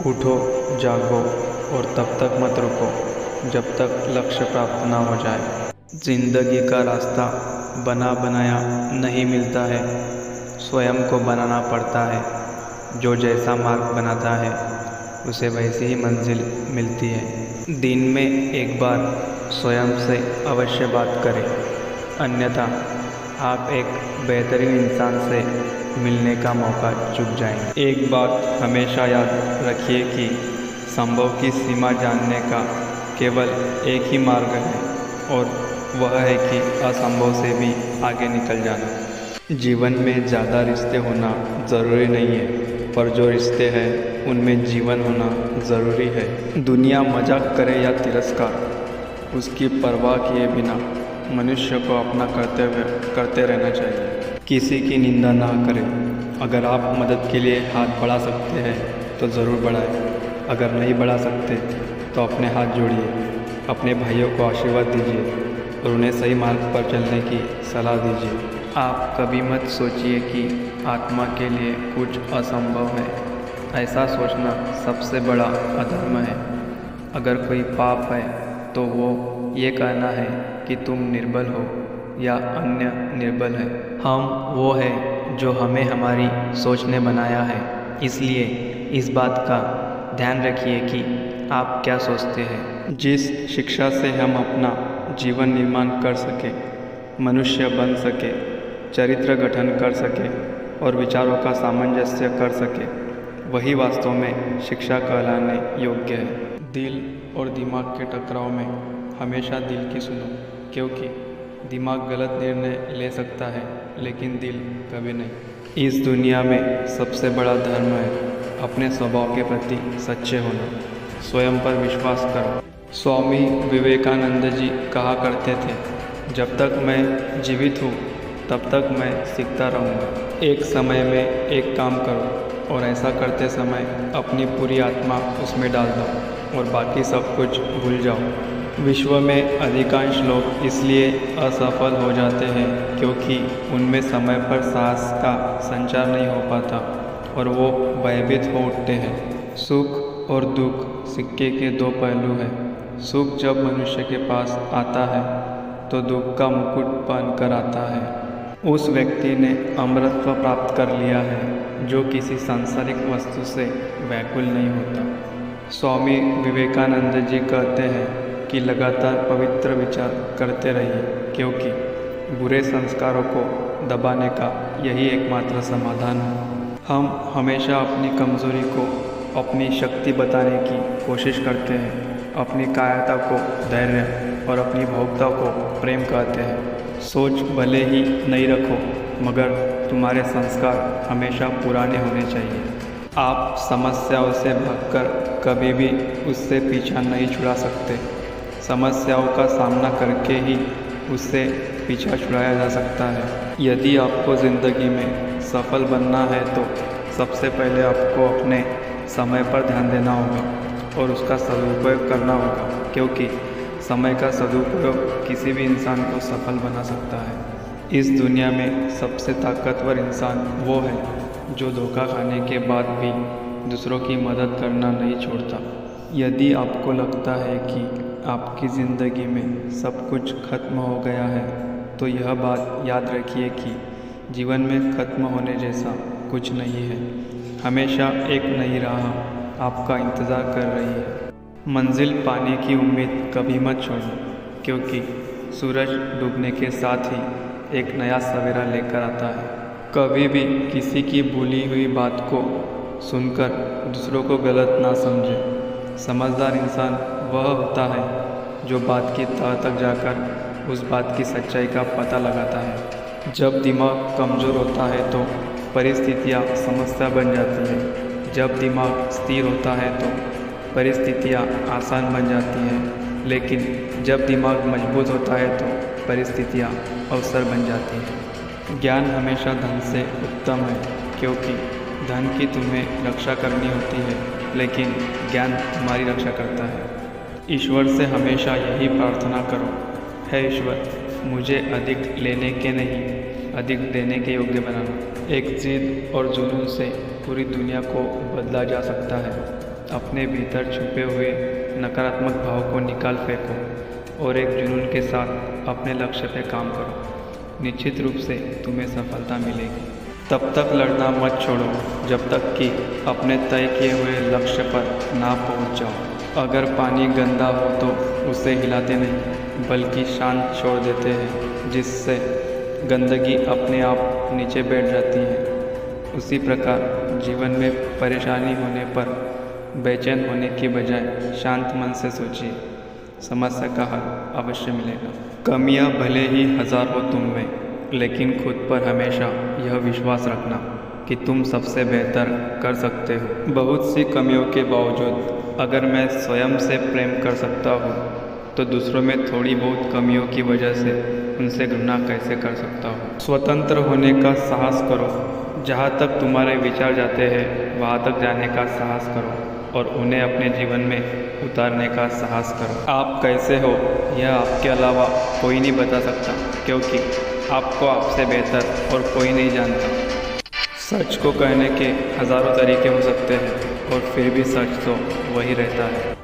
उठो, जागो और तब तक मत रुको जब तक लक्ष्य प्राप्त ना हो जाए। जिंदगी का रास्ता बना बनाया नहीं मिलता है, स्वयं को बनाना पड़ता है। जो जैसा मार्ग बनाता है उसे वैसी ही मंजिल मिलती है। दिन में एक बार स्वयं से अवश्य बात करें, अन्यथा आप एक बेहतरीन इंसान से मिलने का मौका चूक जाएंगे। एक बात हमेशा याद रखिए कि संभव की सीमा जानने का केवल एक ही मार्ग है, और वह है कि असंभव से भी आगे निकल जाना। जीवन में ज़्यादा रिश्ते होना ज़रूरी नहीं है, पर जो रिश्ते हैं उनमें जीवन होना ज़रूरी है। दुनिया मजाक करे या तिरस्कार, उसकी परवाह किए बिना मनुष्य को अपना कर्तव्य करते रहना चाहिए। किसी की निंदा ना करें। अगर आप मदद के लिए हाथ बढ़ा सकते हैं तो ज़रूर बढ़ाएं। अगर नहीं बढ़ा सकते तो अपने हाथ जोड़िए, अपने भाइयों को आशीर्वाद दीजिए और उन्हें सही मार्ग पर चलने की सलाह दीजिए। आप कभी मत सोचिए कि आत्मा के लिए कुछ असंभव है। ऐसा सोचना सबसे बड़ा अधर्म है। अगर कोई पाप है तो वो ये कहना है कि तुम निर्बल हो या अन्य निर्बल है। हम वो है जो हमें हमारी सोच ने बनाया है। इसलिए इस बात का ध्यान रखिए कि आप क्या सोचते हैं। जिस शिक्षा से हम अपना जीवन निर्माण कर सके, मनुष्य बन सके, चरित्र गठन कर सके और विचारों का सामंजस्य कर सके, वही वास्तव में शिक्षा कहलाने योग्य है। दिल और दिमाग के टकराव में हमेशा दिल की सुनो, क्योंकि दिमाग गलत निर्णय ले सकता है लेकिन दिल कभी नहीं। इस दुनिया में सबसे बड़ा धर्म है अपने स्वभाव के प्रति सच्चे होना। स्वयं पर विश्वास करो। स्वामी विवेकानंद जी कहा करते थे, जब तक मैं जीवित हूँ तब तक मैं सीखता रहूँगा। एक समय में एक काम करो और ऐसा करते समय अपनी पूरी आत्मा उसमें डाल दो और बाकी सब कुछ भूल जाओ। विश्व में अधिकांश लोग इसलिए असफल हो जाते हैं क्योंकि उनमें समय पर साहस का संचार नहीं हो पाता और वो भयभीत हो उठते हैं। सुख और दुख सिक्के के दो पहलू हैं। सुख जब मनुष्य के पास आता है तो दुख का मुकुट पहन कर आता है। उस व्यक्ति ने अमरत्व प्राप्त कर लिया है जो किसी सांसारिक वस्तु से व्याकुल नहीं होता। स्वामी विवेकानंद जी कहते हैं कि लगातार पवित्र विचार करते रहिए, क्योंकि बुरे संस्कारों को दबाने का यही एकमात्र समाधान है। हम हमेशा अपनी कमज़ोरी को अपनी शक्ति बताने की कोशिश करते हैं, अपनी कायरता को धैर्य और अपनी भोक्ता को प्रेम कहते हैं। सोच भले ही नहीं रखो, मगर तुम्हारे संस्कार हमेशा पुराने होने चाहिए। आप समस्याओं से भागकर कभी भी उससे पीछा नहीं छुड़ा सकते। समस्याओं का सामना करके ही उससे पीछा छुड़ाया जा सकता है। यदि आपको ज़िंदगी में सफल बनना है तो सबसे पहले आपको अपने समय पर ध्यान देना होगा और उसका सदुपयोग करना होगा, क्योंकि समय का सदुपयोग किसी भी इंसान को सफल बना सकता है। इस दुनिया में सबसे ताकतवर इंसान वो है जो धोखा खाने के बाद भी दूसरों की मदद करना नहीं छोड़ता। यदि आपको लगता है कि आपकी ज़िंदगी में सब कुछ खत्म हो गया है, तो यह बात याद रखिए कि जीवन में खत्म होने जैसा कुछ नहीं है। हमेशा एक नई राह आपका इंतज़ार कर रही है। मंजिल पाने की उम्मीद कभी मत छोड़ो, क्योंकि सूरज डूबने के साथ ही एक नया सवेरा लेकर आता है। कभी भी किसी की भूली हुई बात को सुनकर दूसरों को गलत ना समझे। समझदार इंसान वह होता है जो बात की तह तक जाकर उस बात की सच्चाई का पता लगाता है। जब दिमाग कमज़ोर होता है तो परिस्थितियाँ समस्या बन जाती है। जब दिमाग स्थिर होता है तो परिस्थितियाँ आसान बन जाती हैं, लेकिन जब दिमाग मजबूत होता है तो परिस्थितियाँ अवसर बन जाती हैं। ज्ञान हमेशा धन से उत्तम है, क्योंकि धन की तुम्हें रक्षा करनी होती है, लेकिन ज्ञान तुम्हारी रक्षा करता है। ईश्वर से हमेशा यही प्रार्थना करो, हे ईश्वर, मुझे अधिक लेने के नहीं, अधिक देने के योग्य बनाना। एक जिद और जुनून से पूरी दुनिया को बदला जा सकता है। अपने भीतर छुपे हुए नकारात्मक भाव को निकाल फेंको और एक जुनून के साथ अपने लक्ष्य पे काम करो। निश्चित रूप से तुम्हें सफलता मिलेगी। तब तक लड़ना मत छोड़ो जब तक कि अपने तय किए हुए लक्ष्य पर ना पहुंच जाओ। अगर पानी गंदा हो तो उसे हिलाते नहीं बल्कि शांत छोड़ देते हैं, जिससे गंदगी अपने आप नीचे बैठ जाती है। उसी प्रकार जीवन में परेशानी होने पर बेचैन होने की बजाय शांत मन से सोचिए, समस्या का हल अवश्य मिलेगा। कमियां भले ही हजार हो तुम में, लेकिन खुद पर हमेशा यह विश्वास रखना कि तुम सबसे बेहतर कर सकते हो। बहुत सी कमियों के बावजूद अगर मैं स्वयं से प्रेम कर सकता हूँ तो दूसरों में थोड़ी बहुत कमियों की वजह से उनसे घृणा कैसे कर सकता हूँ। स्वतंत्र होने का साहस करो। जहाँ तक तुम्हारे विचार जाते हैं वहाँ तक जाने का साहस करो और उन्हें अपने जीवन में उतारने का साहस करो। आप कैसे हो यह आपके अलावा कोई नहीं बता सकता, क्योंकि आपको आपसे बेहतर और कोई नहीं जानता। सच को कहने के हज़ारों तरीके हो सकते हैं और फिर भी सच तो वही रहता है।